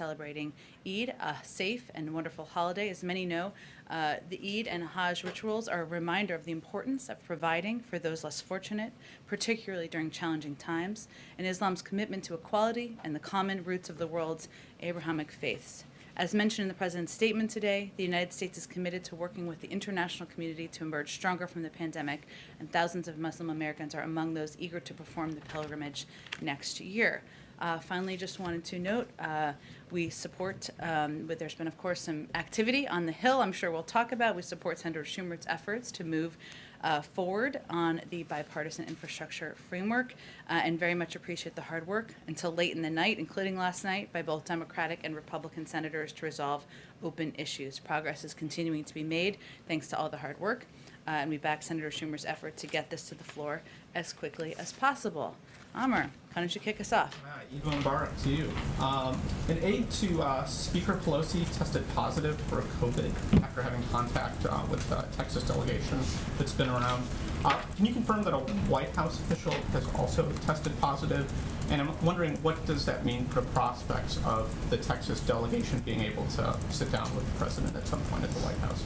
celebrating Eid, a safe and wonderful holiday. As many know, the Eid and Hajj rituals are a reminder of the importance of providing for those less fortunate, particularly during challenging times, and Islam's commitment to equality and the common roots of the world's Abrahamic faiths. As mentioned in the President's statement today, the United States is committed to working with the international community to emerge stronger from the pandemic, and thousands of Muslim Americans are among those eager to perform the pilgrimage next year. Finally, just wanted to note, we support, but there's been, of course, some activity on the Hill I'm sure we'll talk about. We support Senator Schumer's efforts to move forward on the bipartisan infrastructure framework and very much appreciate the hard work until late in the night, including last night, by both Democratic and Republican senators to resolve open issues. Progress is continuing to be made thanks to all the hard work, and we back Senator Schumer's effort to get this to the floor as quickly as possible. Amr, why don't you kick us off? Eid Mubarak to you. An aide to Speaker Pelosi tested positive for COVID after having contact with the Texas delegation that's been around. Can you confirm that a White House official has also tested positive? And I'm wondering, what does that mean for the prospects of the Texas delegation being able to sit down with the president at some point at the White House?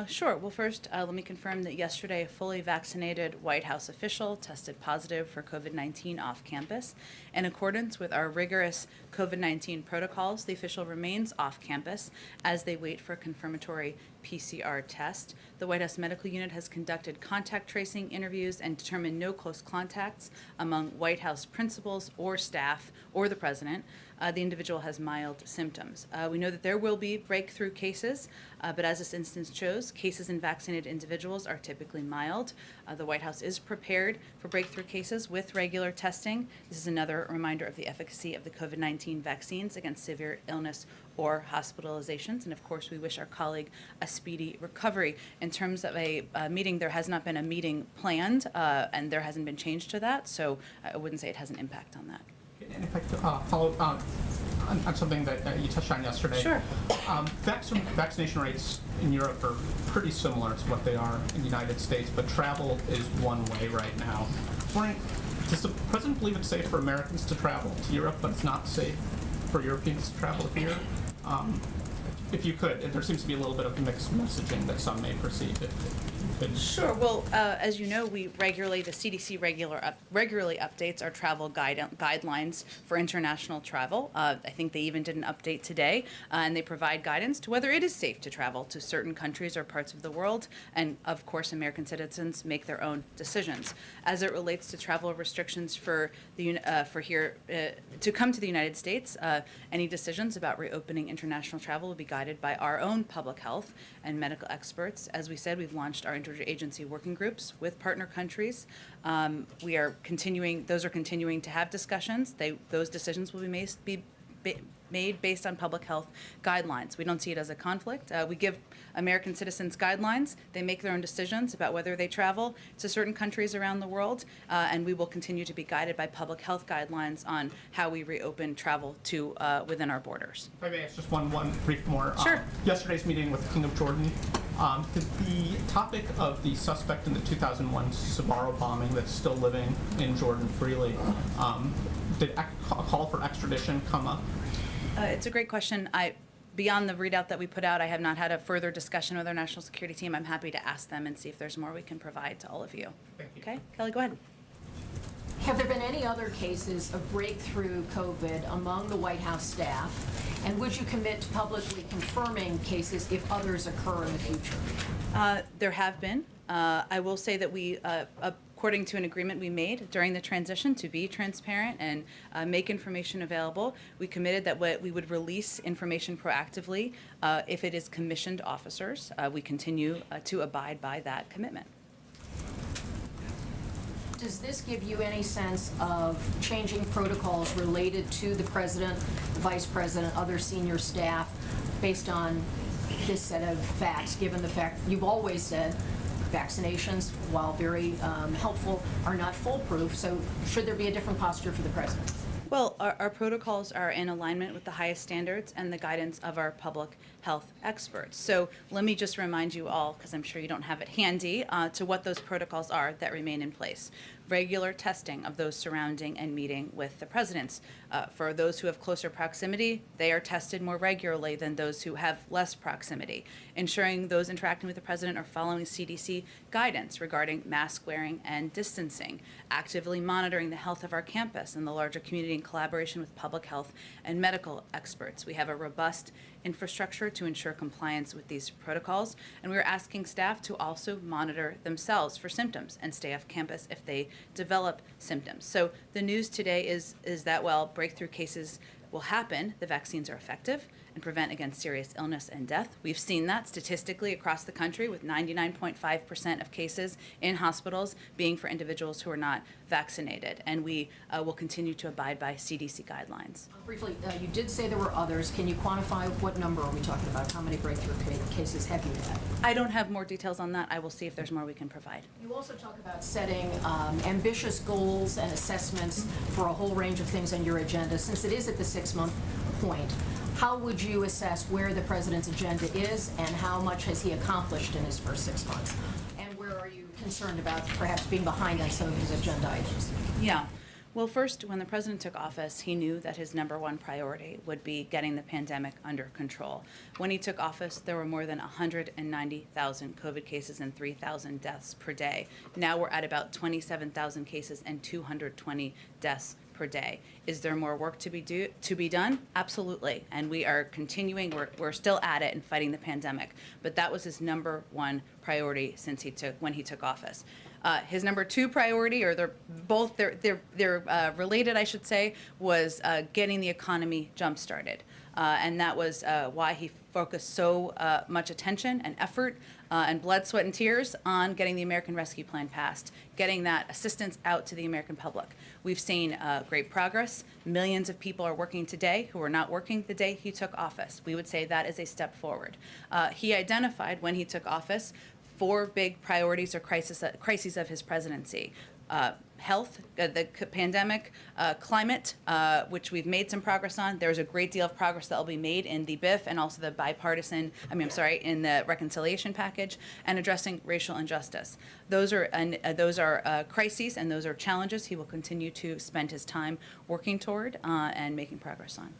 Sure. Well, first, let me confirm that yesterday a fully vaccinated White House official tested positive for COVID-19 off campus. In accordance with our rigorous COVID-19 protocols, the official remains off campus as they wait for a confirmatory PCR test. The White House Medical Unit has conducted contact tracing interviews and determined no close contacts among White House principals or staff or the president. The individual has mild symptoms. We know that there will be breakthrough cases, but as this instance shows, cases in vaccinated individuals are typically mild. The White House is prepared for breakthrough cases with regular testing. This is another reminder of the efficacy of the COVID-19 vaccines against severe illness or hospitalizations. And of course, we wish our colleague a speedy recovery. In terms of a meeting, there has not been a meeting planned, and there hasn't been change to that, so I wouldn't say it has an impact on that. And if I could follow on something that you touched on yesterday. Sure. Vaccination rates in Europe are pretty similar to what they are in the United States, but travel is one way right now. Wondering, does the president believe it's safe for Americans to travel to Europe, but it's not safe for Europeans to travel here? If you could, there seems to be a little bit of mixed messaging that some may perceive. Sure. Well, as you know, the CDC regularly updates our travel guidelines for international travel. I think they even did an update today, and they provide guidance to whether it is safe to travel to certain countries or parts of the world. And of course, American citizens make their own decisions. As it relates to travel restrictions for to come to the United States, any decisions about reopening international travel will be guided by our own public health and medical experts. As we said, we've launched our interagency working groups with partner countries. We are continuing; those are continuing to have discussions. Those decisions will be made based on public health guidelines. We don't see it as a conflict. We give American citizens guidelines. They make their own decisions about whether they travel to certain countries around the world, and we will continue to be guided by public health guidelines on how we reopen travel to within our borders. If I may ask just one brief more. Sure. Yesterday's meeting with the King of Jordan, did the topic of the suspect in the 2001 Sbarro bombing that's still living in Jordan freely, did a call for extradition come up? It's a great question. Beyond the readout that we put out, I have not had a further discussion with our national security team. I'm happy to ask them and see if there's more we can provide to all of you. Thank you. Okay, Kelly, go ahead. Have there been any other cases of breakthrough COVID among the White House staff? And would you commit to publicly confirming cases if others occur in the future? There have been. I will say that we, according to an agreement we made during the transition to be transparent and make information available, we committed that we would release information proactively if it is commissioned officers. We continue to abide by that commitment. Does this give you any sense of changing protocols related to the president, the vice president, other senior staff, based on this set of facts, given the fact you've always said vaccinations, while very helpful, are not foolproof? So should there be a different posture for the president? Well, our protocols are in alignment with the highest standards and the guidance of our public health experts. So let me just remind you all, because I'm sure you don't have it handy, to what those protocols are that remain in place. regular testing of those surrounding and meeting with the presidents. For those who have closer proximity, they are tested more regularly than those who have less proximity, ensuring those interacting with the president are following CDC guidance regarding mask wearing and distancing, actively monitoring the health of our campus and the larger community in collaboration with public health and medical experts. We have a robust infrastructure to ensure compliance with these protocols, and we are asking staff to also monitor themselves for symptoms and stay off campus if they develop symptoms. So the news today is that while breakthrough cases will happen, the vaccines are effective and prevent against serious illness and death. We've seen that statistically across the country, with 99.5% of cases in hospitals being for individuals who are not vaccinated. And we will continue to abide by CDC guidelines. Briefly, you did say there were others. Can you quantify what number are we talking about? How many breakthrough cases have you had? I don't have more details on that. I will see if there's more we can provide. You also talk about setting ambitious goals and assessments for a whole range of things on your agenda. Since it is at the 6-month point, how would you assess where the president's agenda is and how much has he accomplished in his first 6 months? And where are you concerned about perhaps being behind on some of his agenda items? Yeah. Well, first, when the president took office, he knew that his number one priority would be getting the pandemic under control. When he took office, there were more than 190,000 COVID cases and 3,000 deaths per day. Now we're at about 27,000 cases and 220 deaths per day. Is there more work to be done? Absolutely. And we are continuing. We're still at it and fighting the pandemic. But that was his number one priority when he took office. His number two priority, or they're related, I should say, was getting the economy jump started. And that was why he focused so much attention and effort and blood, sweat, and tears on getting the American Rescue Plan passed, getting that assistance out to the American public. We've seen great progress. Millions of people are working today who were not working the day he took office. We would say that is a step forward. He identified, when he took office, 4 big priorities or crises of his presidency. Health, the pandemic, climate, which we've made some progress on. There's a great deal of progress that will be made in the BIF and also the in the reconciliation package, and addressing racial injustice. Those are crises, and those are challenges he will continue to spend his time working toward and making progress on.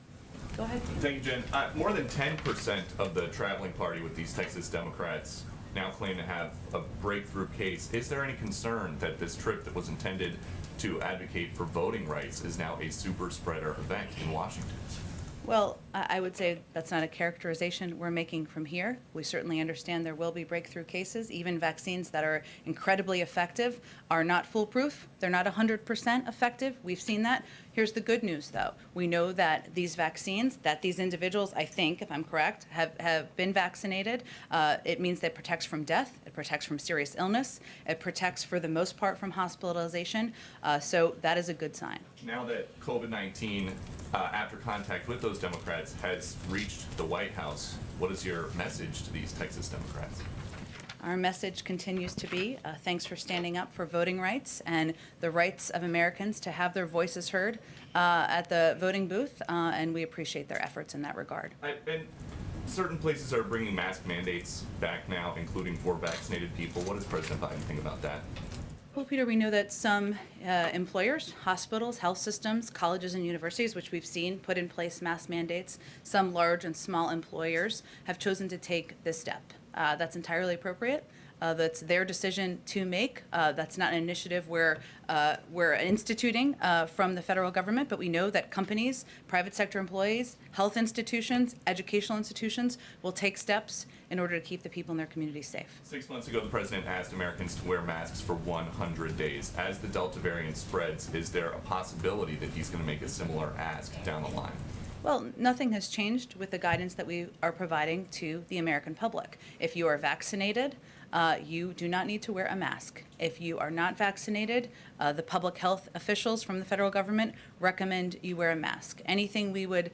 Go ahead. Thank you, Jen. More than 10% of the traveling party with these Texas Democrats now claim to have a breakthrough case. Is there any concern that this trip that was intended to advocate for voting rights is now a super spreader event in Washington? Well, I would say that's not a characterization we're making from here. We certainly understand there will be breakthrough cases. Even vaccines that are incredibly effective are not foolproof. They're not 100% effective. We've seen that. Here's the good news, though. We know that these vaccines, that these individuals, I think, if I'm correct, have been vaccinated. It means that it protects from death. It protects from serious illness. It protects, for the most part, from hospitalization. So that is a good sign. Now that COVID-19, after contact with those Democrats, has reached the White House, what is your message to these Texas Democrats? Our message continues to be thanks for standing up for voting rights and the rights of Americans to have their voices heard at the voting booth, and we appreciate their efforts in that regard. And certain places are bringing mask mandates back now, including for vaccinated people. What does President Biden think about that? Well, Peter, we know that some employers, hospitals, health systems, colleges, and universities, which we've seen put in place mask mandates, some large and small employers have chosen to take this step. That's entirely appropriate. That's their decision to make. That's not an initiative we're instituting from the federal government, but we know that companies, private sector employees, health institutions, educational institutions will take steps in order to keep the people in their communities safe. 6 months ago, the president asked Americans to wear masks for 100 days. As the Delta variant spreads, is there a possibility that he's going to make a similar ask down the line? Well, nothing has changed with the guidance that we are providing to the American public. If you are vaccinated, you do not need to wear a mask. If you are not vaccinated, the public health officials from the federal government recommend you wear a mask. Anything we would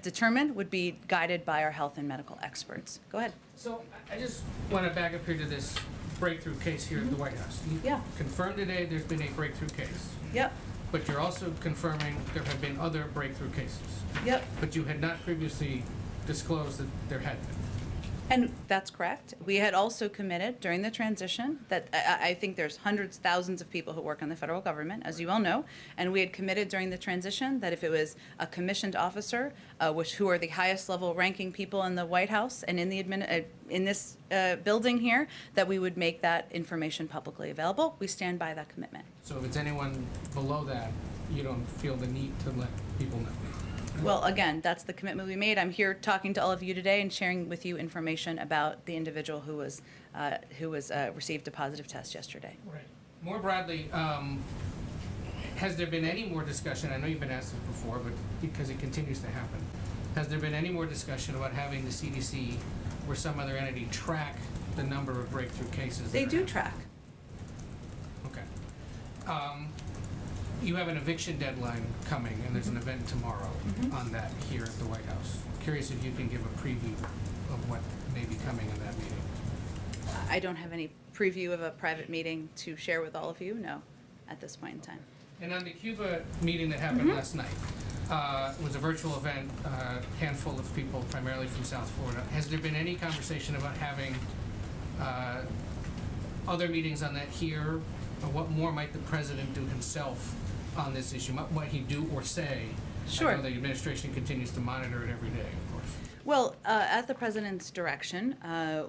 determine would be guided by our health and medical experts. Go ahead. So I just want to back up here to this breakthrough case here at the White House. You Yeah. confirmed today there's been a breakthrough case, Yep. but you're also confirming there have been other breakthrough cases. Yep. But you had not previously disclosed that there had been. And that's correct. We had also committed during the transition that I think there's hundreds, thousands of people who work in the federal government, as you all know, and we had committed during the transition that if it was a commissioned officer, who are the highest level ranking people in the White House and in the in this building here, that we would make that information publicly available. We stand by that commitment. So if it's anyone below that, you don't feel the need to let people know? Well, again, that's the commitment we made. I'm here talking to all of you today and sharing with you information about the individual who was received a positive test yesterday. Right. More broadly, has there been any more discussion, I know you've been asked this before, but because it continues to happen, has there been any more discussion about having the CDC or some other entity track the number of breakthrough cases? They that are do happening? track. Okay. You have an eviction deadline coming, and there's an event tomorrow on that here at the White House. Curious if you can give a preview of what may be coming in that meeting. I don't have any preview of a private meeting to share with all of you, no, at this point in time. And on the Cuba meeting that happened last night, it was a virtual event, handful of people, primarily from South Florida. Has there been any conversation about having other meetings on that here? Or what more might the president do himself on this issue? What might he do or say? Sure. I know the administration continues to monitor it every day, of course. Well, at the president's direction,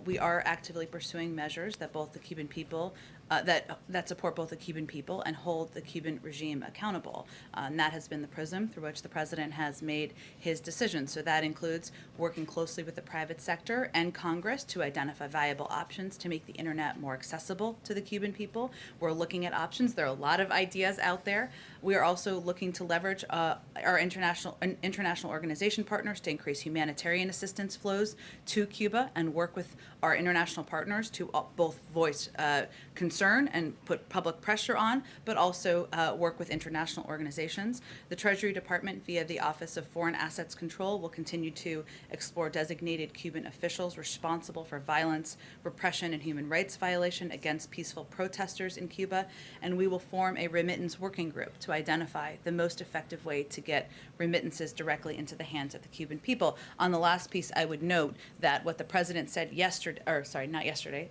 we are actively pursuing measures that both the Cuban people, that support both the Cuban people and hold the Cuban regime accountable. And that has been the prism through which the president has made his decisions. So that includes working closely with the private sector and Congress to identify viable options to make the internet more accessible to the Cuban people. We're looking at options. There are a lot of ideas out there. We are also looking to leverage our international organization partners to increase humanitarian assistance flows to Cuba and work with our international partners to both voice concern and put public pressure on, but also work with international organizations. The Treasury Department, via the Office of Foreign Assets Control, will continue to explore designated Cuban officials responsible for violence, repression, and human rights violation against peaceful protesters in Cuba, and we will form a remittance working group to identify the most effective way to get remittances directly into the hands of the Cuban people. On the last piece, I would note that what the president said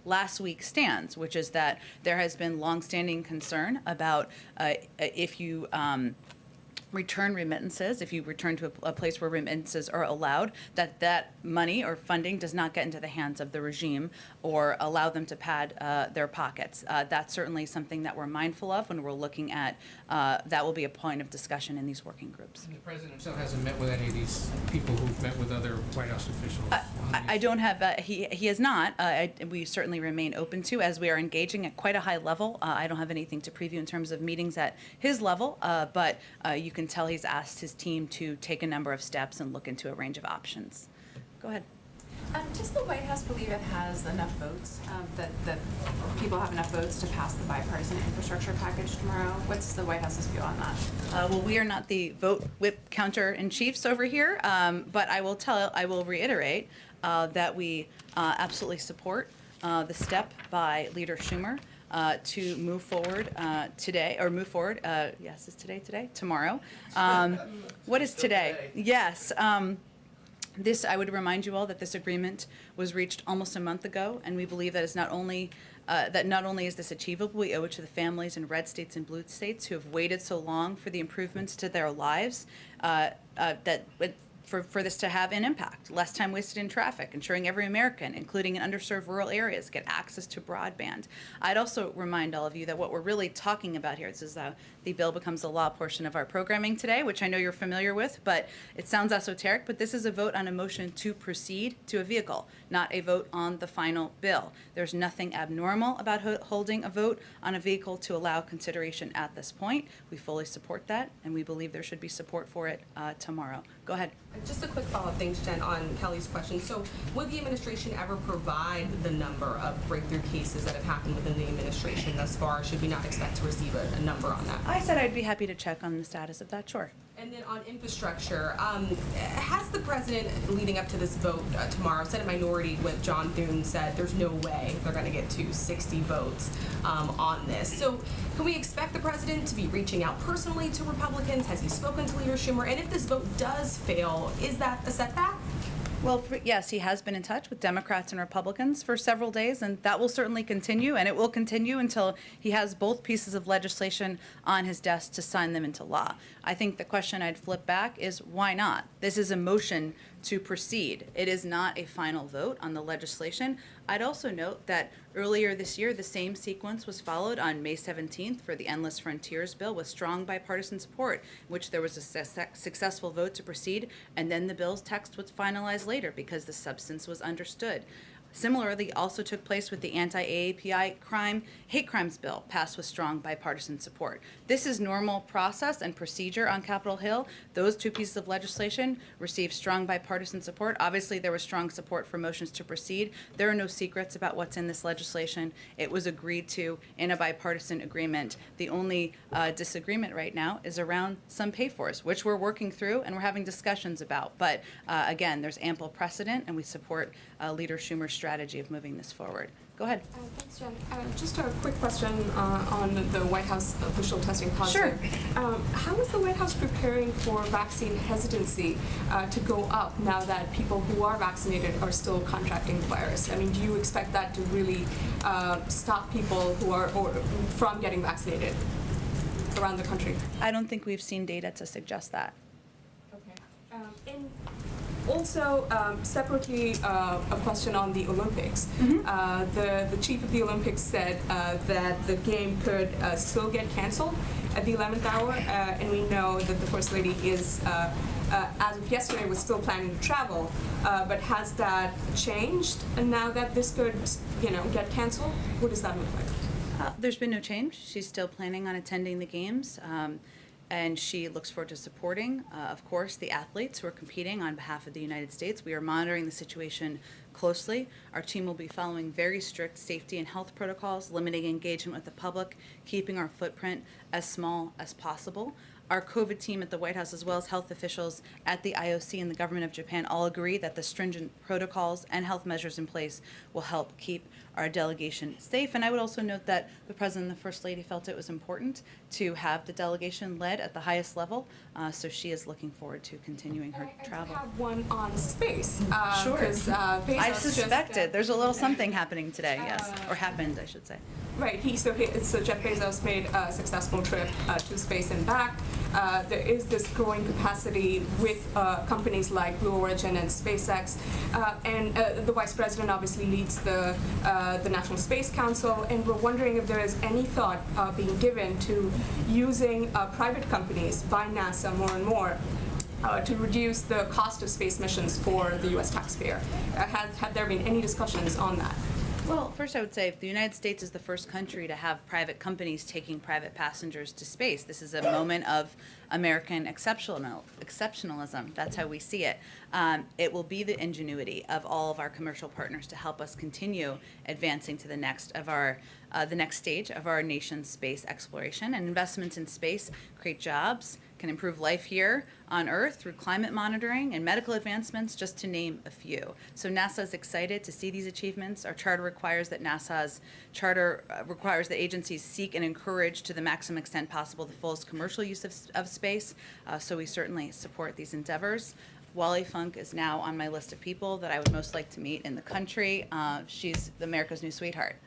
last week stands, which is that there has been longstanding concern about if you return remittances, if you return to a place where remittances are allowed, that money or funding does not get into the hands of the regime or allow them to pad their pockets. That's certainly something that we're mindful of when we're looking at, that will be a point of discussion in these working groups. And the president himself hasn't met with any of these people who've met with other White House officials? I don't have, he has not. We certainly remain open to, as we are engaging at quite a high level. I don't have anything to preview in terms of meetings at his level, but you can tell he's asked his team to take a number of steps and look into a range of options. Go ahead. Does the White House believe it has enough votes, that people have enough votes to pass the bipartisan infrastructure package tomorrow? What's the White House's view on that? Well, we are not the vote whip counter in chiefs over here, but I will reiterate that we absolutely support the step by Leader Schumer to move forward yes, is today? Tomorrow. What is today? Yes. I would remind you all that this agreement was reached almost a month ago, and we believe that not only is this achievable, we owe it to the families in red states and blue states who have waited so long for the improvements to their lives, for this to have an impact. Less time wasted in traffic, ensuring every American, including in underserved rural areas, get access to broadband. I'd also remind all of you that what we're really talking about here, this is the bill becomes the law portion of our programming today, which I know you're familiar with, but it sounds esoteric, but this is a vote on a motion to proceed to a vehicle, not a vote on the final bill. There's nothing abnormal about holding a vote on a vehicle to allow consideration at this point. We fully support that, and we believe there should be support for it tomorrow. Go ahead. Just a quick follow-up, thanks, Jen, on Kelly's question. So would the administration ever provide the number of breakthrough cases that have happened within the administration thus far? Should we not expect to receive a number on that? I said I'd be happy to check on the status of that, sure. And then on infrastructure, has the president, leading up to this vote tomorrow, Senate Minority Whip John Thune said there's no way they're going to get to 60 votes on this. So can we expect the president to be reaching out personally to Republicans? Has he spoken to Leader Schumer? And if this vote does fail, is that a setback? Well, yes, he has been in touch with Democrats and Republicans for several days, and that will certainly continue, and it will continue until he has both pieces of legislation on his desk to sign them into law. I think the question I'd flip back is why not? This is a motion to proceed. It is not a final vote on the legislation. I'd also note that earlier this year, the same sequence was followed on May 17th for the Endless Frontiers bill with strong bipartisan support, in which there was a successful vote to proceed, and then the bill's text was finalized later because the substance was understood. Similarly, also took place with the anti-AAPI hate crimes bill, passed with strong bipartisan support. This is normal process and procedure on Capitol Hill. Those two pieces of legislation received strong bipartisan support. Obviously, there was strong support for motions to proceed. There are no secrets about what's in this legislation. It was agreed to in a bipartisan agreement. The only disagreement right now is around some pay-fors, which we're working through and we're having discussions about. But again, there's ample precedent, and we support Leader Schumer's strategy of moving this forward. Go ahead. Thanks, Jen. Just a quick question on the White House official testing positive. Sure. How is the White House preparing for vaccine hesitancy to go up now that people who are vaccinated are still contracting the virus? I mean, do you expect that to really stop people who are from getting vaccinated around the country? I don't think we've seen data to suggest that. Okay. And also, separately, a question on the Olympics. The chief of the Olympics said that the game could still get canceled at the 11th hour, and we know that the First Lady is, as of yesterday, was still planning to travel. But has that changed? And now that this could, get canceled, what does that look like? There's been no change. She's still planning on attending the games. And she looks forward to supporting, of course, the athletes who are competing on behalf of the United States. We are monitoring the situation closely. Our team will be following very strict safety and health protocols, limiting engagement with the public, keeping our footprint as small as possible. Our COVID team at the White House, as well as health officials at the IOC and the government of Japan, all agree that the stringent protocols and health measures in place will help keep our delegation safe. And I would also note that the President and the First Lady felt it was important to have the delegation led at the highest level, so she is looking forward to continuing her travel. I have one on space. Sure. 'Cause, Bezos I just, suspected. There's a little something happening today, yes, or happened, I should say. Right. So Jeff Bezos made a successful trip to space and back. There is this growing capacity with companies like Blue Origin and SpaceX, and the Vice President obviously leads the National Space Council, and we're wondering if there is any thought being given to using private companies by NASA more and more to reduce the cost of space missions for the U.S. taxpayer. Have there been any discussions on that? Well, first I would say the United States is the first country to have private companies taking private passengers to space. This is a moment of American exceptionalism. That's how we see it. It will be the ingenuity of all of our commercial partners to help us continue advancing to the next stage of our nation's space exploration. And investments in space create jobs, can improve life here on Earth through climate monitoring and medical advancements, just to name a few. So NASA is excited to see these achievements. Our charter requires that requires that agencies seek and encourage to the maximum extent possible the fullest commercial use of space. So we certainly support these endeavors. Wally Funk is now on my list of people that I would most like to meet in the country. She's America's new sweetheart.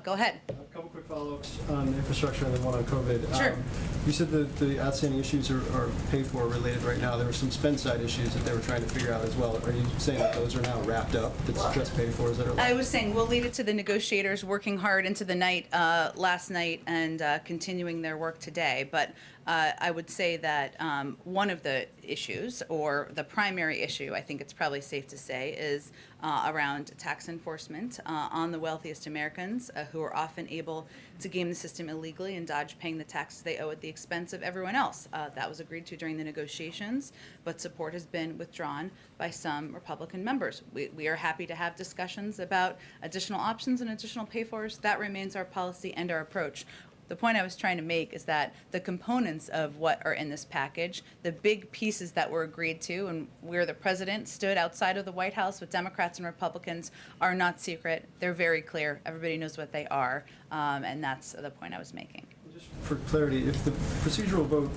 Go ahead. A couple quick follow-ups on infrastructure and then one on COVID. Sure. You said that the outstanding issues are paid for related right now. There were some spend side issues that they were trying to figure out as well. Are you saying that those are now wrapped up? It's just paid for? Is that I was saying we'll leave it to the negotiators working hard into the night last night and continuing their work today. But I would say that one of the issues, or the primary issue, I think it's probably safe to say, is around tax enforcement on the wealthiest Americans who are often able to game the system illegally and dodge paying the taxes they owe at the expense of everyone else. That was agreed to during the negotiations, but support has been withdrawn by some Republican members. We are happy to have discussions about additional options and additional pay-fors. That remains our policy and our approach. The point I was trying to make is that the components of what are in this package, the big pieces that were agreed to, and where the president stood outside of the White House with Democrats and Republicans, are not secret. They're very clear. Everybody knows what they are, and that's the point I was making. Just for clarity, if the procedural vote,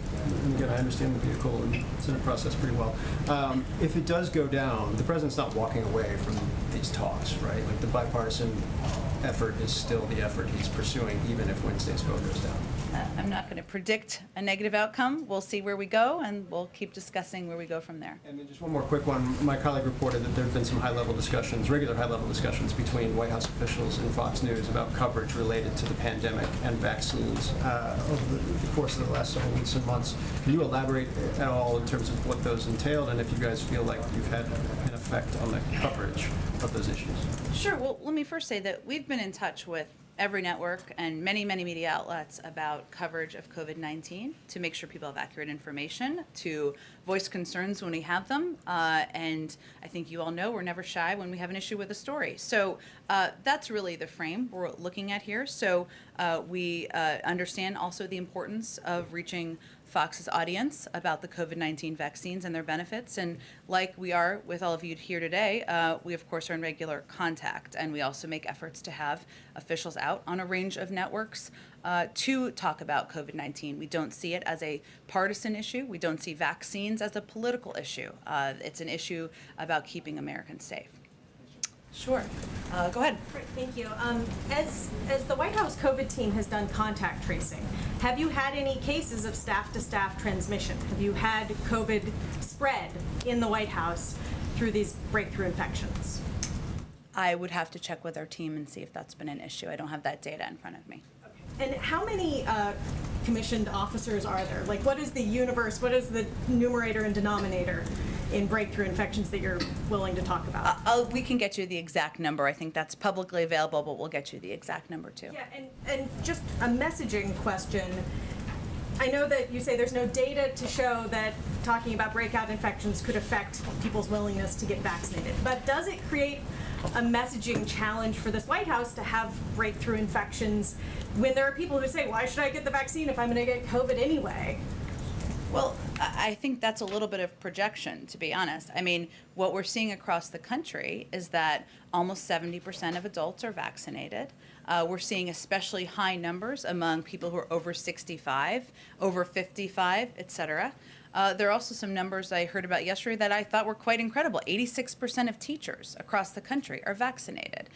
and again, I understand the vehicle and Senate process pretty well, if it does go down, the president's not walking away from these talks, right? Like the bipartisan effort is still the effort he's pursuing, even if Wednesday's vote goes down. I'm not going to predict a negative outcome. We'll see where we go, and we'll keep discussing where we go from there. And then just one more quick one. My colleague reported that there have been some high-level discussions, regular high-level discussions between White House officials and Fox News about coverage related to the pandemic and vaccines over the course of the last several weeks and months. Can you elaborate at all in terms of what those entailed, and if you guys feel like you've had an effect on the coverage of those issues? Sure. Well, let me first say that we've been in touch with every network and many, many media outlets about coverage of COVID-19 to make sure people have accurate information, to voice concerns when we have them. And I think you all know we're never shy when we have an issue with a story. So that's really the frame we're looking at here. So we understand also the importance of reaching Fox's audience about the COVID-19 vaccines and their benefits. And like we are with all of you here today, we of course are in regular contact. And we also make efforts to have officials out on a range of networks to talk about COVID-19. We don't see it as a partisan issue. We don't see vaccines as a political issue. It's an issue about keeping Americans safe. Sure. Go ahead. Great, thank you. As the White House COVID team has done contact tracing, have you had any cases of staff-to-staff transmission? Have you had COVID spread in the White House through these breakthrough infections? I would have to check with our team and see if that's been an issue. I don't have that data in front of me. And how many commissioned officers are there? Like, what is the universe, what is the numerator and denominator in breakthrough infections that you're willing to talk about? We can get you the exact number. I think that's publicly available, but we'll get you the exact number too. Yeah, and just a messaging question. I know that you say there's no data to show that talking about breakout infections could affect people's willingness to get vaccinated, but does it create a messaging challenge for this White House to have breakthrough infections when there are people who say, why should I get the vaccine if I'm going to get COVID anyway? Well, I think that's a little bit of projection, to be honest. I mean, what we're seeing across the country is that almost 70% of adults are vaccinated. We're seeing especially high numbers among people who are over 65, over 55, et cetera. There are also some numbers I heard about yesterday that I thought were quite incredible. 86% of teachers across the country are vaccinated.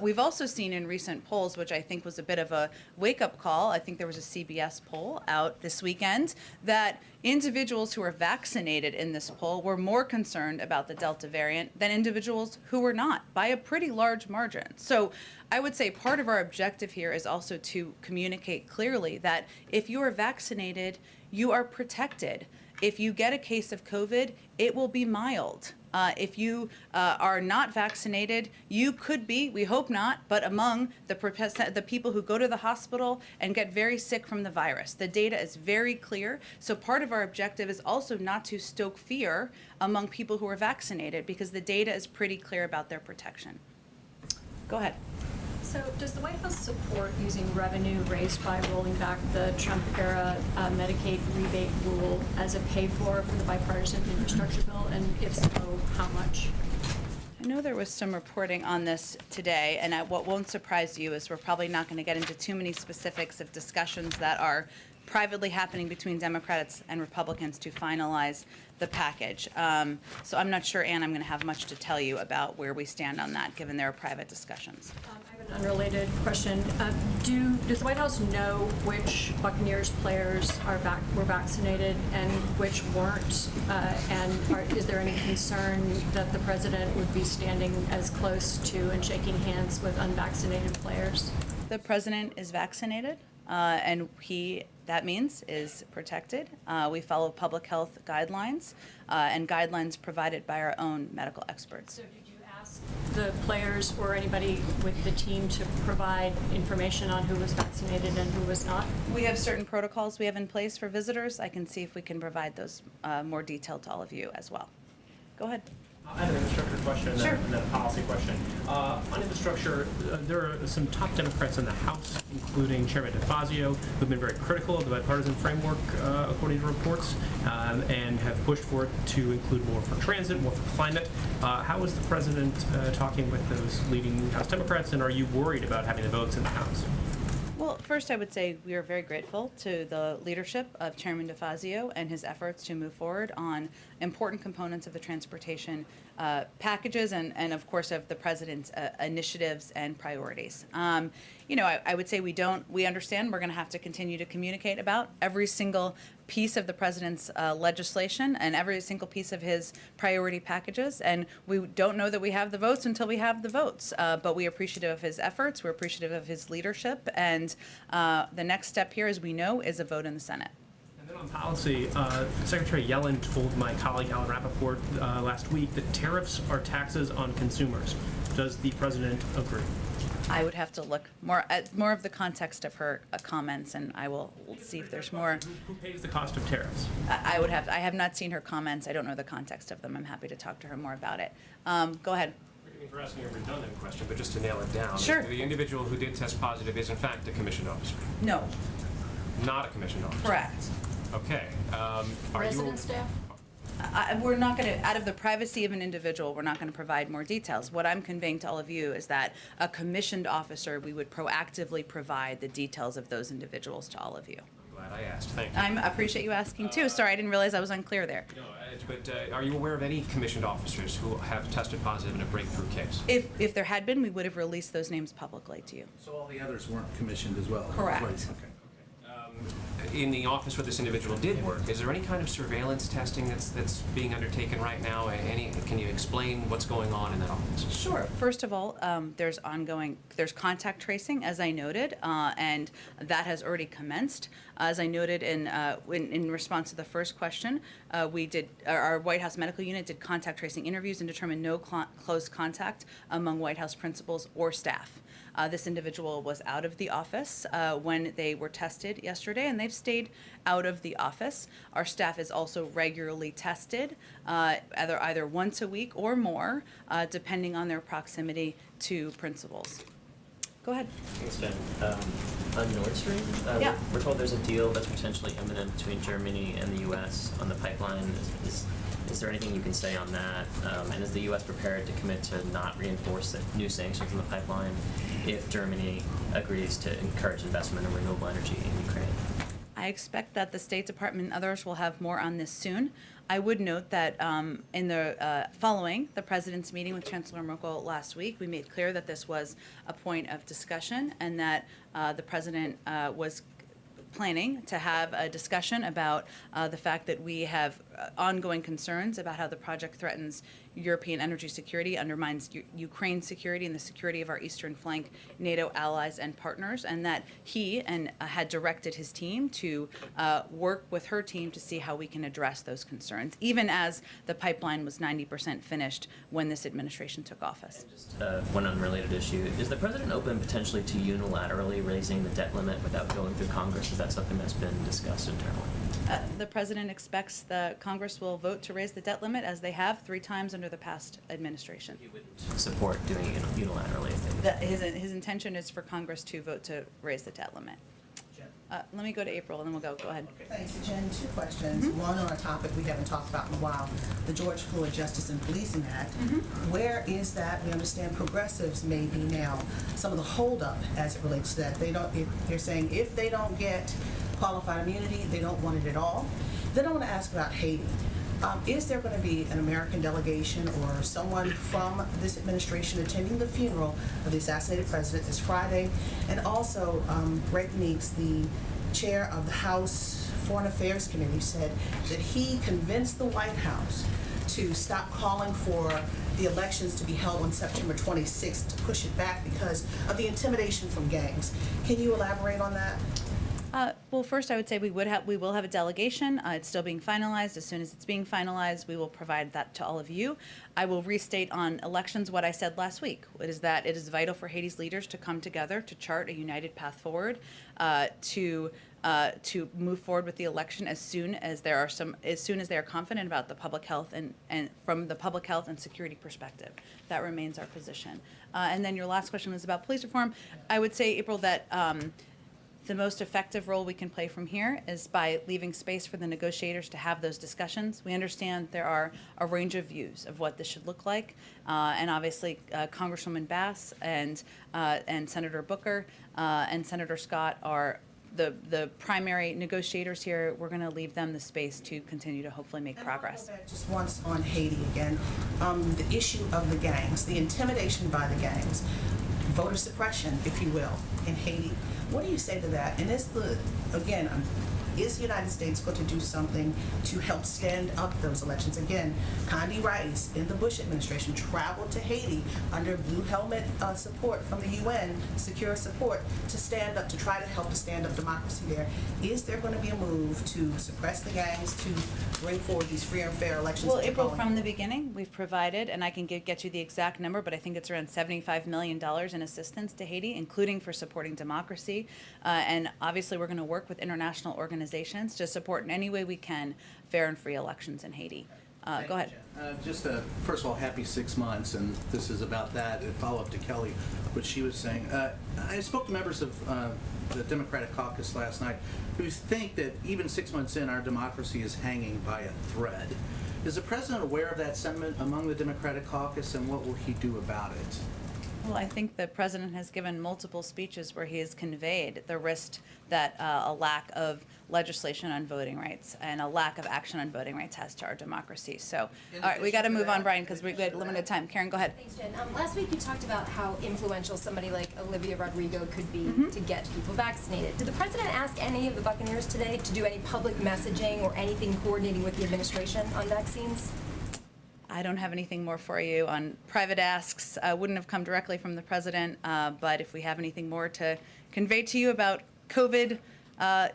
We've also seen in recent polls, which I think was a bit of a wake-up call, I think there was a CBS poll out this weekend, that individuals who are vaccinated in this poll were more concerned about the Delta variant than individuals who were not, by a pretty large margin. So I would say part of our objective here is also to communicate clearly that if you are vaccinated, you are protected. If you get a case of COVID, it will be mild. If you are not vaccinated, you could be, we hope not, but among the people who go to the hospital and get very sick from the virus. The data is very clear. So part of our objective is also not to stoke fear among people who are vaccinated, because the data is pretty clear about their protection. Go ahead. So does the White House support using revenue raised by rolling back the Trump-era Medicaid rebate rule as a pay-for the bipartisan infrastructure bill? And if so, how much? I know there was some reporting on this today, and what won't surprise you is we're probably not going to get into too many specifics of discussions that are privately happening between Democrats and Republicans to finalize the package. So I'm not sure, Ann, I'm going to have much to tell you about where we stand on that, given there are private discussions. I have an unrelated question. Does the White House know which Buccaneers players were vaccinated and which weren't? Is there any concern that the president would be standing as close to and shaking hands with unvaccinated players? The president is vaccinated, and that means is protected. We follow public health guidelines and guidelines provided by our own medical experts. So did you ask the players or anybody with the team to provide information on who was vaccinated and who was not? We have certain protocols we have in place for visitors. I can see if we can provide those more detailed to all of you as well. Go ahead. I have an infrastructure question and, sure. and then a policy question. On infrastructure, there are some top Democrats in the House, including Chairman DeFazio, who've been very critical of the bipartisan framework, according to reports, and have pushed for it to include more for transit, more for climate. How is the president talking with those leading House Democrats, and are you worried about having the votes in the House? Well, first, I would say we are very grateful to the leadership of Chairman DeFazio and his efforts to move forward on important components of the transportation packages and, of course, of the president's initiatives and priorities. I would say we understand we're going to have to continue to communicate about every single piece of the president's legislation and every single piece of his priority packages. And we don't know that we have the votes until we have the votes. But we're appreciative of his efforts. We're appreciative of his leadership. And the next step here, as we know, is a vote in the Senate. And then on policy, Secretary Yellen told my colleague Alan Rappaport last week that tariffs are taxes on consumers. Does the president agree? I would have to look more at more of the context of her comments, and I will see if there's more. Who pays the cost of tariffs? I have not seen her comments. I don't know the context of them. I'm happy to talk to her more about it. Go ahead. Forgive me for asking a redundant question, but just to nail it down. Sure. The individual who did test positive is in fact a commissioned officer. No. Not a commissioned officer. Correct. Okay. Are Resident staff? We're not going to, out of the privacy of an individual, we're not going to provide more details. What I'm conveying to all of you is that a commissioned officer, we would proactively provide the details of those individuals to all of you. I'm glad I asked. Thank you. I appreciate you asking too. Sorry, I didn't realize I was unclear there. No, but are you aware of any commissioned officers who have tested positive in a breakthrough case? If there had been, we would have released those names publicly to you. So all the others weren't commissioned as well? Correct. Right, okay. In the office where this individual did work, is there any kind of surveillance testing that's being undertaken right now? Can you explain what's going on in that office? Sure. First of all, there's contact tracing, as I noted, and that has already commenced. As I noted in response to the first question, our White House medical unit did contact tracing interviews and determined no close contact among White House principals or staff. This individual was out of the office when they were tested yesterday, and they've stayed out of the office. Our staff is also regularly tested, either once a week or more, depending on their proximity to principals. Go ahead. Thanks, Jen. On Nord Stream, Yeah. we're told there's a deal that's potentially imminent between Germany and the U.S. on the pipeline. Is there anything you can say on that? And is the U.S. prepared to commit to not reinforce the new sanctions on the pipeline if Germany agrees to encourage investment in renewable energy in Ukraine? I expect that the State Department and others will have more on this soon. I would note that following the President's meeting with Chancellor Merkel last week, we made clear that this was a point of discussion and that the President was planning to have a discussion about the fact that we have ongoing concerns about how the project threatens European energy security, undermines Ukraine's security and the security of our eastern flank NATO allies and partners, and that he had directed his team to work with her team to see how we can address those concerns, even as the pipeline was 90% finished when this administration took office. Just one unrelated issue. Is the President open potentially to unilaterally raising the debt limit without going through Congress? Is that something that's been discussed internally? The President expects the Congress will vote to raise the debt limit, as they have 3 times under the past administration. You would support doing it unilaterally if they would. His intention is for Congress to vote to raise the debt limit. Let me go to April, and then we'll go ahead. Thanks, Jen. 2 questions. One on a topic we haven't talked about in a while, the George Floyd Justice and Policing Act. Where is that? We understand progressives may be now some of the holdup as it relates to that. They're saying if they don't get qualified immunity, they don't want it at all. Then I want to ask about Haiti. Is there going to be an American delegation or someone from this administration attending the funeral of the assassinated president this Friday? And also, Greg Meeks, the chair of the House Foreign Affairs Committee, said that he convinced the White House to stop calling for the elections to be held on September 26th, to push it back because of the intimidation from gangs. Can you elaborate on that? Well, first, I would say we will have a delegation. It's still being finalized. As soon as it's being finalized, we will provide that to all of you. I will restate on elections what I said last week. It is that it is vital for Haiti's leaders to come together to chart a united path forward, to move forward with the election as soon as they are confident about the public health and from the public health and security perspective. That remains our position. And then your last question was about police reform. I would say, April, that The most effective role we can play from here is by leaving space for the negotiators to have those discussions. We understand there are a range of views of what this should look like, and obviously Congresswoman Bass and Senator Booker and Senator Scott are the primary negotiators here. We're going to leave them the space to continue to hopefully make progress. Just once on Haiti again, the issue of the gangs, the intimidation by the gangs, voter suppression, if you will, in Haiti. What do you say to that? And is the United States going to do something to help stand up those elections? Again, Condi Rice in the Bush administration traveled to Haiti under blue helmet support from the UN, secure support, to stand up, to try to help to stand up democracy there. Is there going to be a move to suppress the gangs, to bring forward these free and fair elections? Well, April, from the beginning, we've provided, and I can get you the exact number, but I think it's around $75 million in assistance to Haiti, including for supporting democracy. And obviously, we're going to work with international organizations to support in any way we can fair and free elections in Haiti. Go ahead. First of all, happy 6 months, and this is about that. A follow-up to Kelly, what she was saying. I spoke to members of the Democratic caucus last night who think that even 6 months in, our democracy is hanging by a thread. Is the president aware of that sentiment among the Democratic caucus, and what will he do about it? Well, I think the president has given multiple speeches where he has conveyed the risk that a lack of legislation on voting rights and a lack of action on voting rights has to our democracy. So, all right, we got to move on, Brian, because we've got limited time. Karen, go ahead. Thanks, Jen. Last week you talked about how influential somebody like Olivia Rodrigo could be to get people vaccinated. Did the president ask any of the Buccaneers today to do any public messaging or anything coordinating with the administration on vaccines? I don't have anything more for you on private asks. Wouldn't have come directly from the president, but if we have anything more to convey to you about COVID,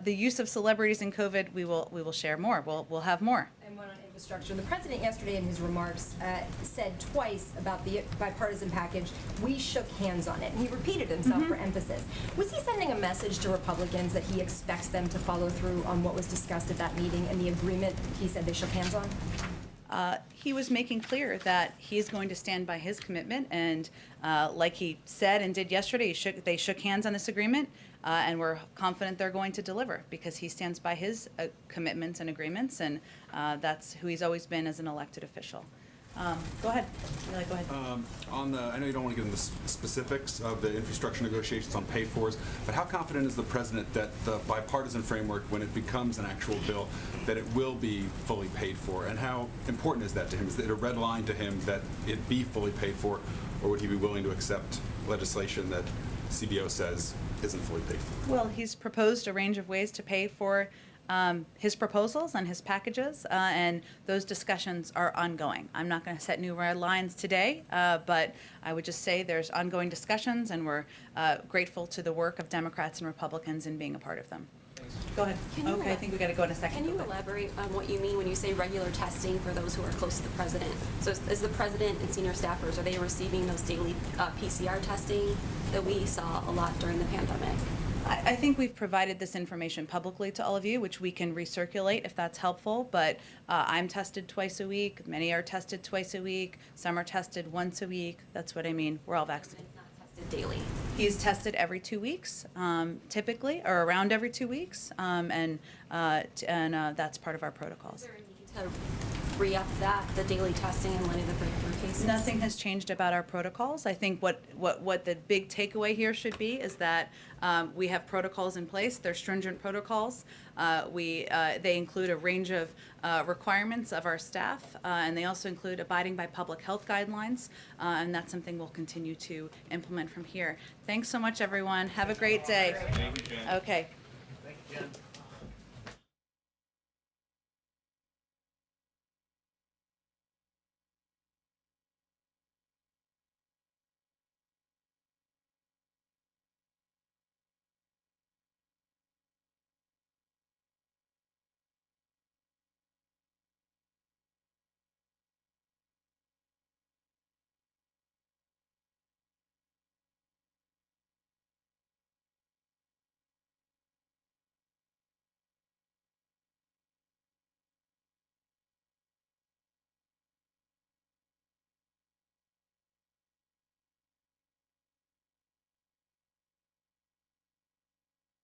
the use of celebrities in COVID, we will share more. We'll have more. And one on infrastructure. The president yesterday in his remarks said twice about the bipartisan package, we shook hands on it. And he repeated himself for emphasis. Was he sending a message to Republicans that he expects them to follow through on what was discussed at that meeting and the agreement he said they shook hands on? He was making clear that he's going to stand by his commitment, and like he said and did yesterday, they shook hands on this agreement, and we're confident they're going to deliver because he stands by his commitments and agreements, and that's who he's always been as an elected official. Go ahead. Go ahead. I know you don't want to get into the specifics of the infrastructure negotiations on pay-fors, but how confident is the president that the bipartisan framework, when it becomes an actual bill, that it will be fully paid for? And how important is that to him? Is it a red line to him that it be fully paid for, or would he be willing to accept legislation that CBO says isn't fully paid for? Well, he's proposed a range of ways to pay for his proposals and his packages, and those discussions are ongoing. I'm not going to set new red lines today, but I would just say there's ongoing discussions, and we're grateful to the work of Democrats and Republicans in being a part of them. Go ahead. Okay, I think we got to go in a second. Can you elaborate on what you mean when you say regular testing for those who are close to the president? So is the president and senior staffers, are they receiving those daily PCR testing that we saw a lot during the pandemic? I think we've provided this information publicly to all of you, which we can recirculate if that's helpful, but I'm tested twice a week. Many are tested twice a week. Some are tested once a week. That's what I mean. We're all vaccinated. It's not tested daily. He's tested every 2 weeks, typically, or around every 2 weeks, and that's part of our protocols. Is there a need to re-up the daily testing in light of the breakthrough cases? Nothing has changed about our protocols. I think what the big takeaway here should be is that we have protocols in place. They're stringent protocols. They include a range of requirements of our staff, and they also include abiding by public health guidelines, and that's something we'll continue to implement from here. Thanks so much, everyone. Have a great day. Thank you, Jen. Okay. Thank you, Jen.